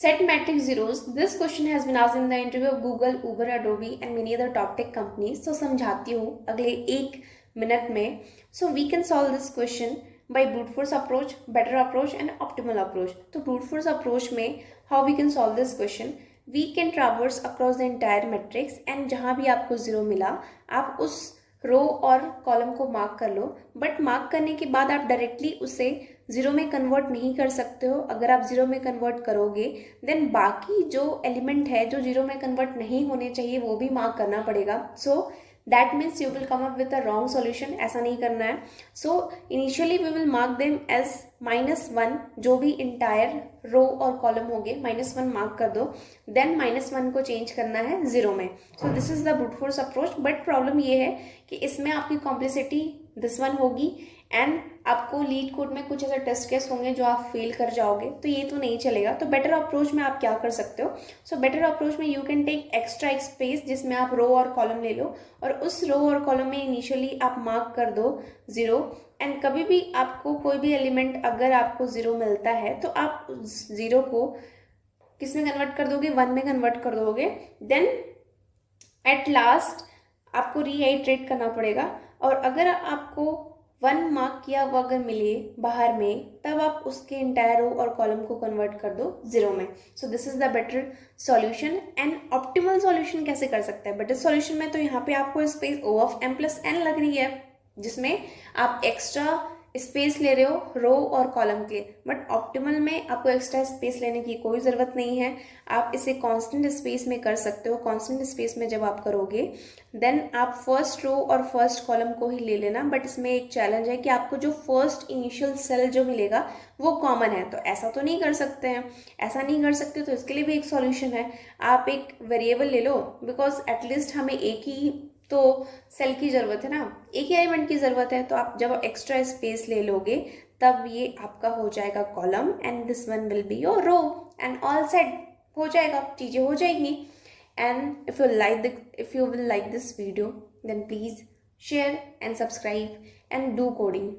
Set matrix zeros. This question has been asked in the interview of Google, Uber, Adobe and many other top tech companies. So समझाती हूँ अगले 1 minute में. So we can solve this question by brute force approach, better approach and optimal approach. तो brute force approach में how we can solve this question? We can traverse across the entire matrix and जहाँ भी आपको zero मिला आप उस रो और column को मार्क कर लो. बट मार्क करने के बाद आप डायरेक्टली उसे जीरो में कन्वर्ट नहीं कर सकते हो. अगर आप जीरो में कन्वर्ट करोगे देन बाकी जो एलिमेंट है जो जीरो में कन्वर्ट नहीं होने चाहिए वो भी मार्क करना पड़ेगा. So that means you will come up with a wrong solution. ऐसा नहीं करना है. So initially we will mark them as -1. जो भी इंटायर रो और कॉलम हो गए -1 मार्क कर दो. देन -1 को चेंज करना है जीरो में. So this is the brute force approach. But problem ये है कि इसमें आपकी कॉम्प्लेक्सिटी दिस वन होगी एंड आपको लीड कोड में कुछ ऐसे टेस्ट केस होंगे जो आप फेल कर जाओगे. तो ये तो नहीं चलेगा. तो बेटर अप्रोच में आप क्या कर सकते हो? सो बेटर अप्रोच में यू कैन टेक एक्स्ट्रा एक स्पेस जिसमें आप रो और कॉलम ले लो और उस रो और कॉलम में इनिशियली आप मार्क कर दो जीरो. एंड कभी भी आपको कोई भी एलिमेंट अगर आपको जीरो मिलता है तो आप जीरो को किस में कन्वर्ट कर दोगे? 1 में कन्वर्ट कर दोगे. देन एट लास्ट आपको रीआइट्रेट करना पड़ेगा और अगर आपको 1 मार्क किया हुआ अगर मिले बाहर में तब आप उसके इंटायर रो और कॉलम को कन्वर्ट कर दो जीरो में. So this is the better solution. And optimal solution कैसे कर सकते हैं? बेटर सॉल्यूशन में तो यहाँ पे आपको स्पेस O ऑफ m+n लग रही है जिसमें आप एक्स्ट्रा स्पेस ले रहे हो रो और कॉलम के लिए. बट ऑप्टिमल में आपको एक्स्ट्रा स्पेस लेने की कोई ज़रूरत नहीं है. आप इसे कांस्टेंट स्पेस में कर सकते हो. कांस्टेंट स्पेस में जब आप करोगे देन आप फर्स्ट रो और फर्स्ट कॉलम को ही ले लेना. बट इसमें एक चैलेंज है कि आपको जो फर्स्ट इनिशियल सेल जो मिलेगा वो कॉमन है. तो ऐसा तो नहीं कर सकते हैं. ऐसा नहीं कर सकते तो इसके लिए भी एक सॉल्यूशन है. आप एक वेरिएबल ले लो बिकॉज एटलीस्ट हमें एक ही तो सेल की ज़रूरत है ना, एक ही एलिमेंट की ज़रूरत है. तो आप जब एक्स्ट्रा स्पेस ले लोगे तब ये आपका हो जाएगा column and this one will be your row and all set हो जाएगा. चीज़ें हो जाएंगी. And if you will like this video then please share and subscribe and do coding.